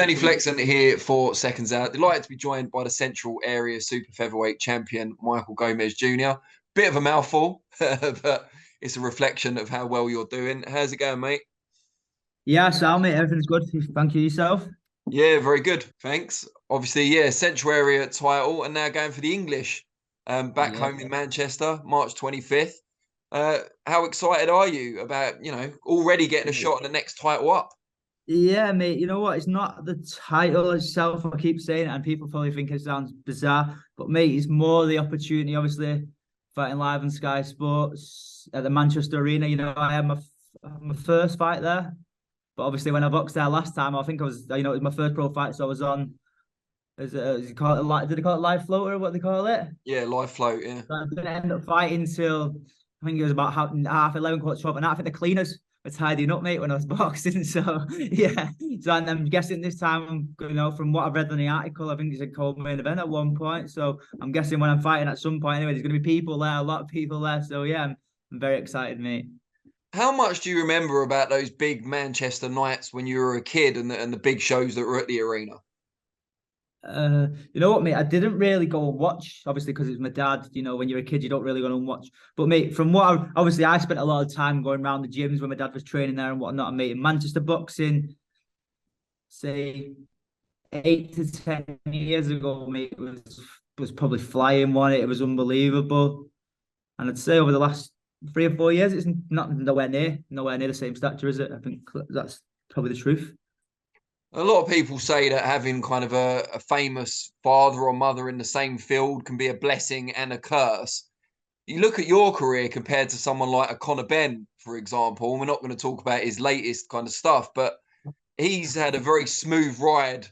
Danny Flexen here for Seconds Out. Delighted to be joined by the Central Area Super Featherweight Champion, Michael Gomez Jr. Bit of a mouthful, but it's a reflection of how well you're doing. How's it going, mate? Yeah, Sal, mate, everything's good. Thank you yourself. Yeah, very good. Thanks. Obviously, yeah, Central Area title and now going for the English. Back Yeah. home in Manchester, March 25th. How excited are you about, already getting a shot at the next title up? Yeah, mate. You know what? It's not the title itself. I keep saying it, and people probably think it sounds bizarre. But mate, it's more the opportunity. Obviously, fighting live on Sky Sports at the Manchester Arena. I had my first fight there. But obviously, when I boxed there last time, I think I was, it was my first pro fight, so I was on. Is it called did they call it live floater or what they call it? Yeah, live float, yeah. So I didn't end up fighting till I think it was about half 11, quarter 12, and I think the cleaners were tidying up, mate, when I was boxing. So yeah, so and I'm guessing this time, from what I've read in the article, I think it's a cold main event at one point. So I'm guessing when I'm fighting at some point, anyway, there's going to be people there, a lot of people there. So yeah, I'm very excited, mate. How much do you remember about those big Manchester nights when you were a kid and the big shows that were at the arena? You know what, mate? I didn't really go and watch, obviously, because it was my dad. When you're a kid, you don't really go and watch. But mate, from what obviously, I spent a lot of time going around the gyms when my dad was training there and whatnot. And mate, in Manchester boxing, say 8 to 10 years ago, mate, was probably flying one. It was unbelievable. And I'd say over the last 3 or 4 years, it's not nowhere near the same stature, is it? I think that's probably the truth. A lot of people say that having kind of a famous father or mother in the same field can be a blessing and a curse. You look at your career compared to someone like a Conor Ben, for example, and we're not going to talk about his latest kind of stuff, but he's had a very smooth ride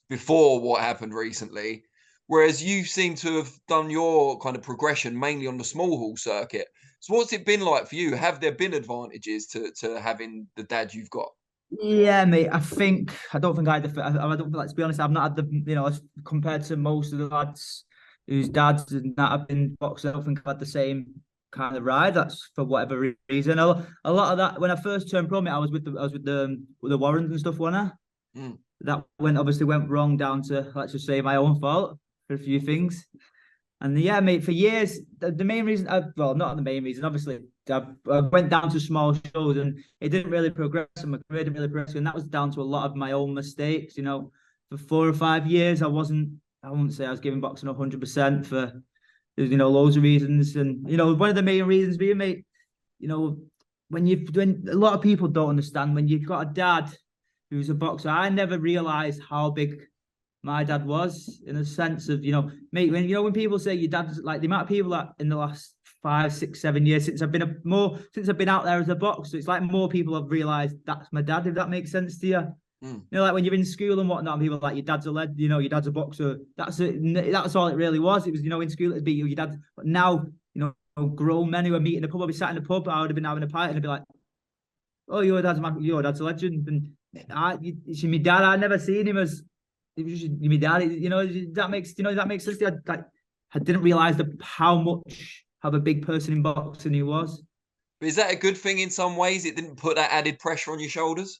before what happened recently. Whereas you seem to have done your kind of progression mainly on the small hall circuit. So what's it been like for you? Have there been advantages to having the dad you've got? Yeah, mate. I don't think I had I don't like to be honest. I've not had compared to most of the lads whose dads and that have been boxing. I don't think I've had the same kind of ride. That's for whatever reason. A lot of that when I first turned pro, mate, I was with the Warrens and stuff, wasn't I? Mm. That went wrong down to, let's just say, my own fault for a few things. And yeah, mate, for years, the main reason, well, not the main reason, obviously, I went down to small shows and it didn't really progress and my career didn't really progress. And that was down to a lot of my own mistakes. For 4 or 5 years, I wouldn't say I was giving boxing 100% for, loads of reasons. And, one of the main reasons being, mate, you know, when a lot of people don't understand when you've got a dad who's a boxer, I never realized how big my dad was in a sense of, mate, when people say your dad's like the amount of people that in the last 5, 6, 7 years since I've been out there as a boxer, it's like more people have realized that's my dad, if that makes sense to you. Mm. Like when you're in school and whatnot, and people are like your dad's a lead, your dad's a boxer. That's it. That's all it really was. It was, in school it'd be your dad. But now, grown men who are meeting in the pub, I'll be sat in the pub, I would have been having a pint and I'd be like, oh, your dad's a legend. And it's my dad. I never seen him as it was just my dad. That makes sense. I didn't realize how a big person in boxing he was. But is that a good thing in some ways? It didn't put that added pressure on your shoulders?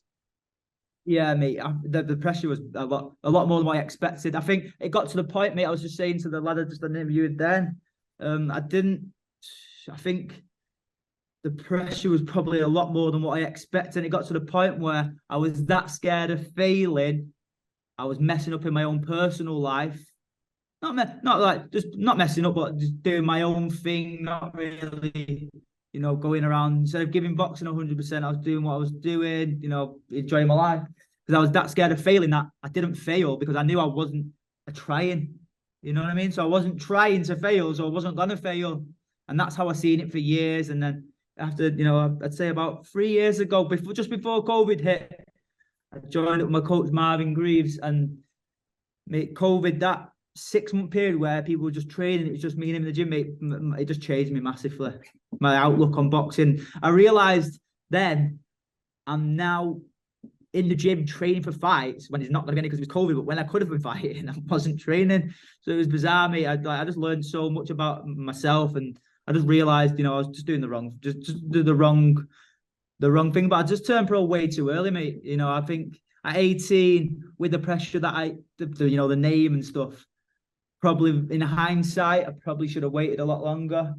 Yeah, mate. The pressure was a lot more than what I expected. I think it got to the point, mate. I was just saying to the lad I just interviewed then. I didn't. I think the pressure was probably a lot more than what I expected. And it got to the point where I was that scared of failing. I was messing up in my own personal life. Not like just not messing up, but just doing my own thing. Not really, going around instead of giving boxing 100%. I was doing what I was doing. Enjoying my life because I was that scared of failing that I didn't fail because I knew I wasn't trying. You know what I mean? So I wasn't trying to fail, so I wasn't gonna fail, and that's how I seen it for years. And then after, I'd say about 3 years ago, just before COVID hit, I joined up with my coach Marvin Greaves and mate, COVID, that 6 month period where people were just training, it was just me and him in the gym, mate, it just changed me massively. My outlook on boxing. I realized then I'm now in the gym training for fights when it's not going to be because it was COVID, but when I could have been fighting, I wasn't training. So it was bizarre, mate. I just learned so much about myself and I just realized, I was just doing just the wrong thing. But I just turned pro way too early, mate. I think at 18, with the pressure that the name and stuff, probably in hindsight, I probably should have waited a lot longer.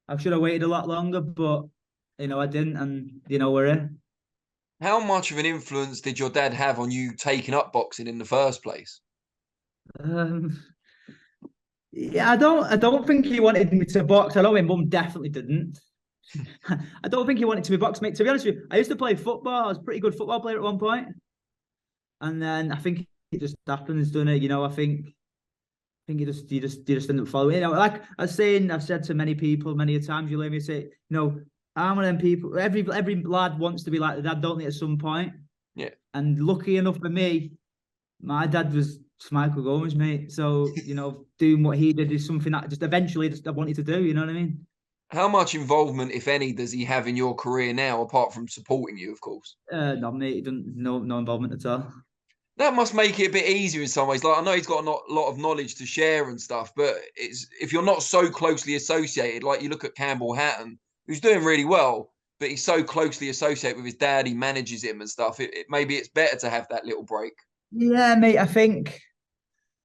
I should have waited a lot longer, but I didn't, and we're in. How much of an influence did your dad have on you taking up boxing in the first place? Yeah, I don't think he wanted me to box. I know my mum definitely didn't. I don't think he wanted to be box, mate. To be honest with you, I used to play football. I was a pretty good football player at one point, and then I think it just happens, doesn't it? I think you just end up following. Like I've said to many people many times. You hear me say, I'm one of them people. Every lad wants to be like the dad, don't they? At some point. Yeah. And lucky enough for me, my dad was Michael Gomez, mate. So doing what he did is something that just eventually I wanted to do. You know what I mean? How much involvement, if any, does he have in your career now, apart from supporting you, of course? No, mate. He doesn't. No involvement at all. That must make it a bit easier in some ways. Like I know he's got a lot of knowledge to share and stuff, but it's if you're not so closely associated, like you look at Campbell Hatton, who's doing really well, but he's so closely associated with his dad, he manages him and stuff. Maybe it's better to have that little break. Yeah, mate. I think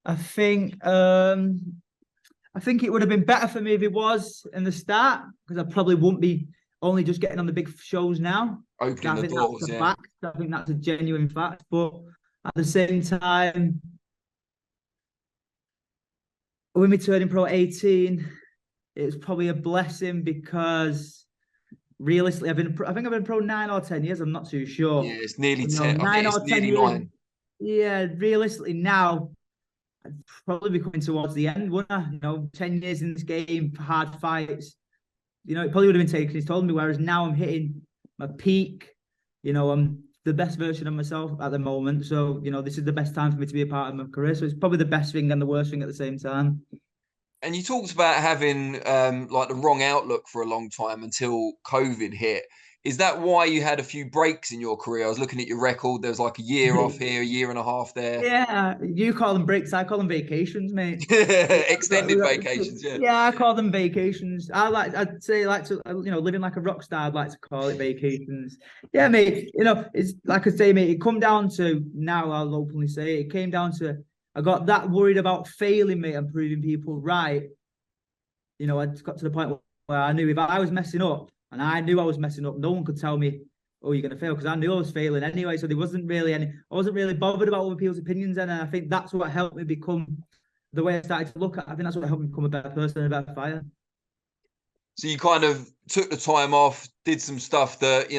it would have been better for me if it was in the start, because I probably wouldn't be only just getting on the big shows now. Opening the doors, that's a yeah. fact. I think that's a genuine fact. But at the same time, with me turning pro at 18, it's probably a blessing because realistically, I think I've been pro 9 or 10 years. I'm not too sure. Yeah, it's nearly 10. I think Nine it's or ten nearly years. 9. Yeah, realistically now, I'd probably be coming towards the end, wouldn't I? 10 years in this game, hard fights. It probably would have been taken. He's told me. Whereas now I'm hitting my peak. I'm the best version of myself at the moment. So this is the best time for me to be a part of my career. So it's probably the best thing and the worst thing at the same time. And you talked about having like the wrong outlook for a long time until COVID hit. Is that why you had a few breaks in your career? I was looking at your record. There was like a year off here, a year and a half there. Yeah, you call them breaks. I call them vacations, mate. Extended vacations, yeah. Yeah, I call them vacations. I'd say like to living like a rock star. I'd like to call it vacations. Yeah, mate. It's like I say, mate. It come down to now. I'll openly say it came down to I got that worried about failing, mate, and proving people right. I just got to the point where I knew if I was messing up, and I knew I was messing up, no one could tell me, "Oh, you're going to fail," because I knew I was failing anyway. So there wasn't really I wasn't really bothered about other people's opinions, and I think that's what helped me become the way I started to look at. I think that's what helped me become a better person and a better fighter. So you kind of took the time off, did some stuff that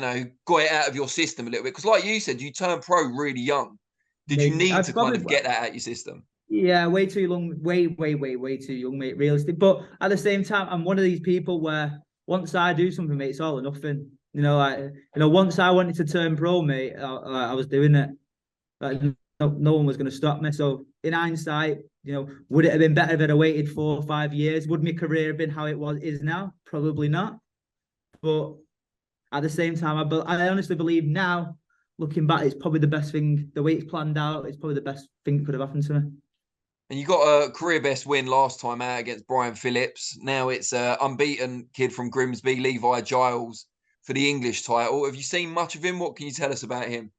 got it out of your system a little bit. Because, like you said, you turned pro really young. Did you need to kind of get that out your system? Yeah, way too long, way too young, mate. Realistic, but at the same time, I'm one of these people where once I do something, mate, it's all or nothing. Once I wanted to turn pro, mate, I was doing it. Like no one was going to stop me. So in hindsight, would it have been better if I'd waited 4 or 5 years? Would my career have been how it is now? Probably not. But at the same time, I honestly believe now, looking back, it's probably the best thing. The way it's planned out, it's probably the best thing that could have happened to me. And you got a career best win last time out against Brian Phillips. Now it's an unbeaten kid from Grimsby, Levi Giles, for the English title. Have you seen much of him? What can you tell us about him?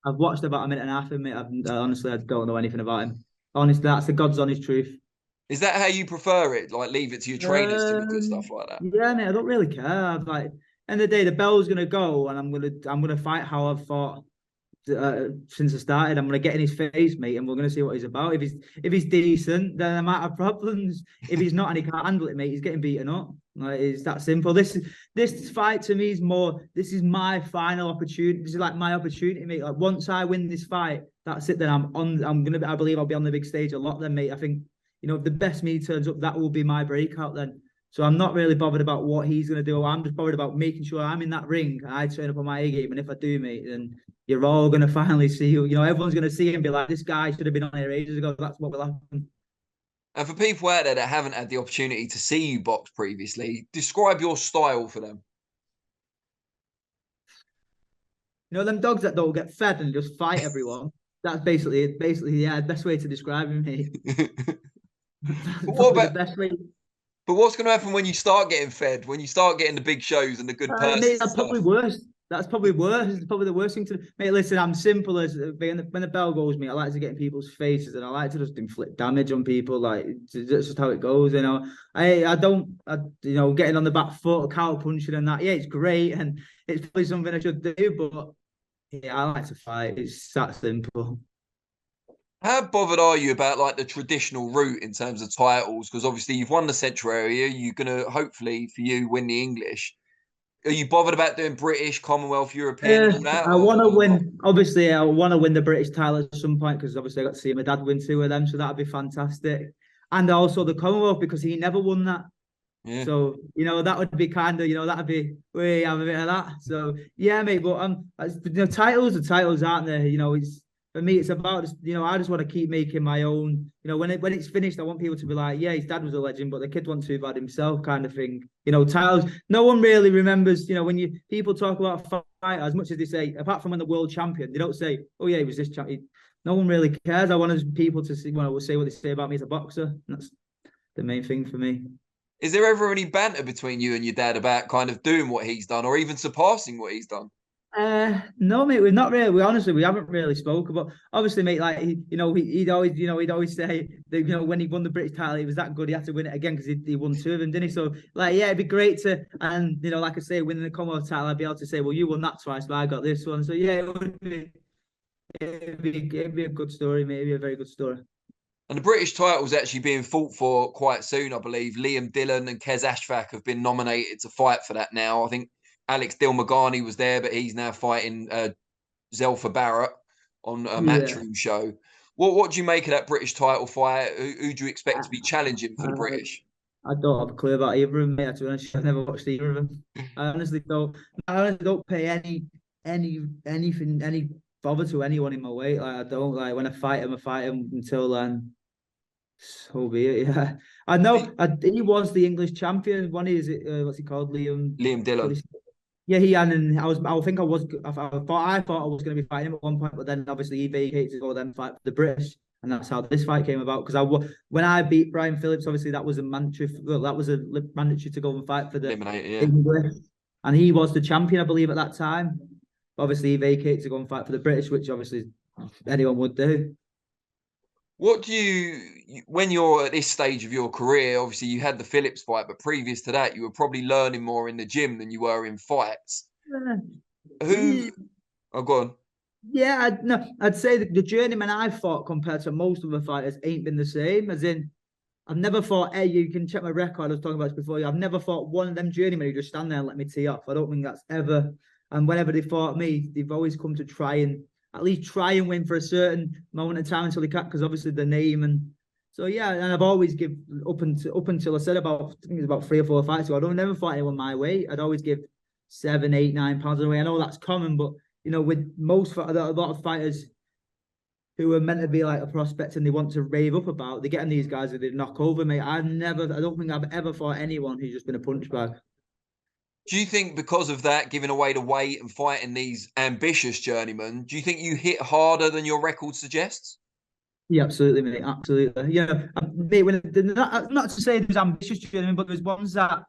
I've watched about a minute and a half of him, mate. Honestly, I don't know anything about him. Honestly, that's the God's honest truth. Is that how you prefer it? Like leave it to your trainers to look at stuff like that? Yeah, mate. I don't really care. End of the day, the bell's gonna go, and I'm gonna fight how I've fought since I started. I'm gonna get in his face, mate, and we're gonna see what he's about. If he's decent, then I might have problems. If he's not and he can't handle it, mate, he's getting beaten up. Like, it's that simple. This fight to me is more. This is my final opportunity. This is like my opportunity, mate. Like once I win this fight, that's it. Then I believe I'll be on the big stage a lot. Then, mate, I think if the best me turns up, that will be my breakout. Then. So I'm not really bothered about what he's going to do. I'm just bothered about making sure I'm in that ring. I turn up on my A game. And if I do, mate, then you're all going to finally see, everyone's going to see and be like, this guy should have been on here ages ago. That's what will happen. And for people out there that haven't had the opportunity to see you box previously, describe your style for them. Them dogs that don't get fed and just fight everyone. That's basically it. Basically, yeah, best way to describe him, mate. The best way. But what's going to happen when you start getting fed? When you start getting the big shows and the good purses? That's probably worse. That's probably worse. It's probably the worst thing to mate. Listen, I'm simple as when the bell goes, mate. I like to get in people's faces, and I like to just inflict damage on people. Like that's just how it goes, you know. I don't, getting on the back foot, cow punching, and that. Yeah, it's great, and it's probably something I should do. But yeah, I like to fight. It's that simple. How bothered are you about like the traditional route in terms of titles? Because obviously you've won the Central area, you're gonna hopefully for you win the English. Are you bothered about doing British, Commonwealth, European, and all that, I want to or not? win. Obviously, I want to win the British title at some point because obviously I got to see my dad win two of them, so that'd be fantastic. And also the Commonwealth because he never won that. Yeah. So, that would be kind of, that'd be, we have a bit of that. So, yeah, mate, but titles are titles, aren't there? It's for me, it's about just, I just want to keep making my own. When it's finished, I want people to be like, yeah, his dad was a legend, but the kid wasn't too bad himself, kind of thing. Titles. No one really remembers. When people talk about a fighter, as much as they say, apart from when the world champion, they don't say, oh yeah, he was this champion. No one really cares. I want people to see, say what they say about me as a boxer. And that's the main thing for me. Is there ever any banter between you and your dad about kind of doing what he's done, or even surpassing what he's done? No, mate, we've not really. We haven't really spoken. But obviously, mate, like he'd always say that when he won the British title, he was that good. He had to win it again because he won two of them, didn't he? So like, yeah, it'd be great to, and like I say, winning the Commonwealth title, I'd be able to say, well, you won that twice, but I got this one. So yeah, it'd be a good story, mate. It'd be a very good story. And the British title is actually being fought for quite soon, I believe. Liam Dillon and Kez Ashfaq have been nominated to fight for that now. I think Alex Dilmagani was there, but he's now fighting Zelfa Barrett on a Yeah. Matchroom show. What do you make of that British title fight? Who do you expect to be challenging for the Uh, British? I don't have a clue about either of them, mate. To be honest, I've never watched either of them. I honestly don't. I honestly don't pay any bother to anyone in my weight. Like I don't like when I fight him until then. So be it. Yeah, I know. He was the English champion. One is it? What's he called? Liam. Liam Dillon. Yeah, he and I was. I think I was. I thought I was going to be fighting him at one point, but then obviously he vacated to go then fight for the British, and that's how this fight came about. Because when I beat Brian Phillips, obviously that was a mandatory. Well, that was a mandatory to go and fight for the Eliminate, yeah. English, and he was the champion, I believe, at that time. Obviously, he vacated to go and fight for the British, which obviously anyone would do. What do you, when you're at this stage of your career, obviously you had the Phillips fight, but previous to that, you were probably learning more in the gym than you were in fights. Who, Yeah. oh, go on. Yeah, no, I'd say that the journeyman I fought compared to most of the fighters ain't been the same. As in, I've never fought. Hey, you can check my record. I was talking about this before. I've never fought one of them journeymen who just stand there and let me tee off. I don't think that's ever. And whenever they fought me, they've always come to try and at least try and win for a certain moment of time until they can't, because obviously the name and so yeah. And I've always give up until I said about I think it's about 3 or 4 fights ago. I don't never fight anyone my weight. I'd always give 7, 8, 9 pounds away. I know that's common, but with most a lot of fighters who are meant to be like a prospect and they want to rave up about, they're getting these guys that they knock over, mate. I don't think I've ever fought anyone who's just been a punch bag. Do you think because of that, giving away the weight and fighting these ambitious journeymen, do you think you hit harder than your record suggests? Yeah, absolutely, mate. Absolutely. Yeah, mate. Not to say there was ambitious journeymen, but there was ones that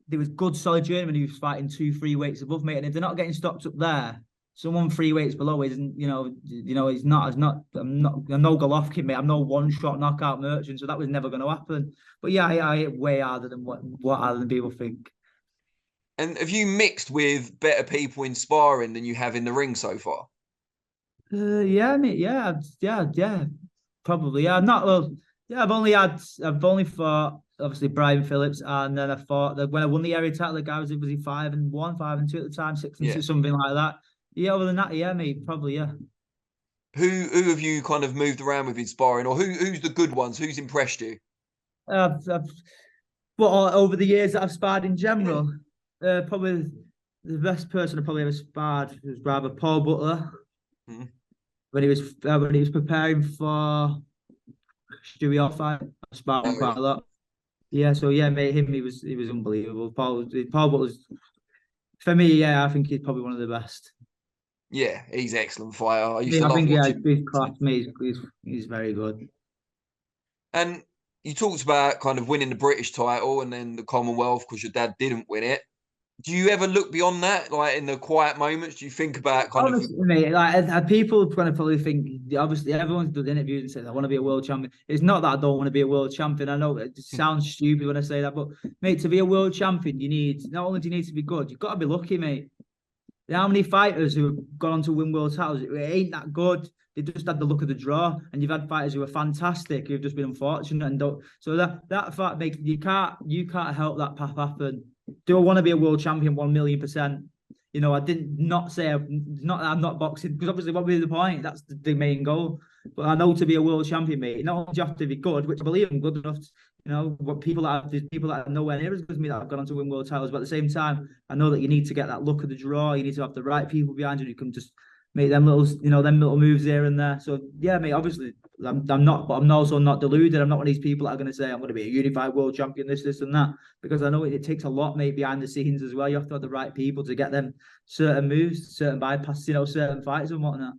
there was good, solid journeymen who was fighting 2, 3 weights above, mate. And if they're not getting stopped up there, someone 3 weights below isn't. He's not. It's not. I'm no Golovkin, mate. I'm no one-shot knockout merchant. So that was never going to happen. But yeah, I hit way harder than what other than people think. And have you mixed with better people in sparring than you have in the ring so far? Yeah, mate. Yeah. Probably. Yeah, not well. Yeah, I've only fought obviously Brian Phillips, and then I fought when I won the area title. The guy was he 5-1, 5-2 at the time, 6-2, Yeah. something like that. Yeah, other than that, yeah, mate, probably yeah. Who have you kind of moved around with in sparring, or who's the good ones? Who's impressed you? I've over the years that I've sparred in general, probably the best person I probably ever sparred was rather Paul Butler Hmm. when he was preparing for Stewie off fight. I sparred him Oh yeah, quite a lot. Yeah, so yeah, mate, he was unbelievable. Paul Butler's for me, yeah, I think he's probably one of the best. yeah, he's an excellent fighter. I used to Yeah, I love think yeah, watching he's him. class, mate. He's very good. And you talked about kind of winning the British title and then the Commonwealth because your dad didn't win it. Do you ever look beyond that, like in the quiet moments? Do you think about kind of? Honestly, mate, like people are gonna probably think, obviously everyone's done interviews and says I want to be a world champion. It's not that I don't want to be a world champion. I know it sounds stupid when I say that, but mate, to be a world champion, you need not only do you need to be good, you've got to be lucky, mate. How many fighters who have gone on to win world titles? It ain't that good. They just had the luck of the draw, and you've had fighters who are fantastic who've just been unfortunate and don't. So that fact makes you can't help that path happen. Do I want to be a world champion? 1,000,000%. You know, I didn't not say not that I'm not boxing, because obviously what would be the point? That's the main goal. But I know to be a world champion, mate, not only do you have to be good, which I believe I'm good enough. You know, what there's people that are nowhere near as good as me that have gone on to win world titles. But at the same time, I know that you need to get that luck of the draw. You need to have the right people behind you who can just make them little moves here and there. So yeah, mate, obviously I'm not, but I'm also not deluded. I'm not one of these people that are going to say I'm going to be a unified world champion, this and that, because I know it takes a lot, mate, behind the scenes as well. You have to have the right people to get them certain moves, certain bypasses, certain fights and whatnot.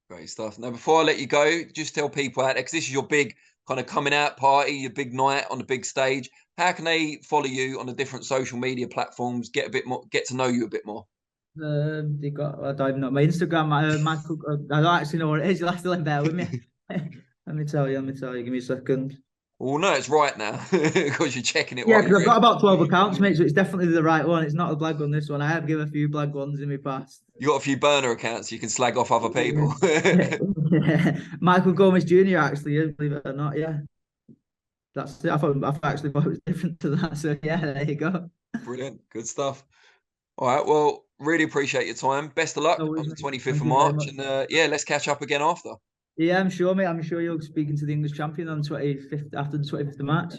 Great stuff. Now, before I let you go, just tell people out there, because this is your big kind of coming out party, your big night on the big stage. How can they follow you on the different social media platforms, get a bit more, get to know you a bit more? They got, I don't even know my Instagram. Michael, I don't actually know what it is. You'll have to bear with me. Let me tell you. Give me a second. Well, no, it's right now because you're checking it. Yeah, While because you're I've got about 12 accounts, mate, so it's definitely the right one. It's not a blag on this one. I have given a few blag ones in my past. You got a few burner accounts, you can slag off other people. Yeah. Michael Gomez Jr. actually, believe it or not, yeah. That's it. I actually thought it was different to that. So yeah, there you go. Brilliant, good stuff. All right, well, really appreciate your time. Best of luck No on worries, the mate. 25th Thank of you very March, much. and yeah, let's catch up again after. Yeah, I'm sure, mate. I'm sure you're speaking to the English champion on 25th after the 25th of March.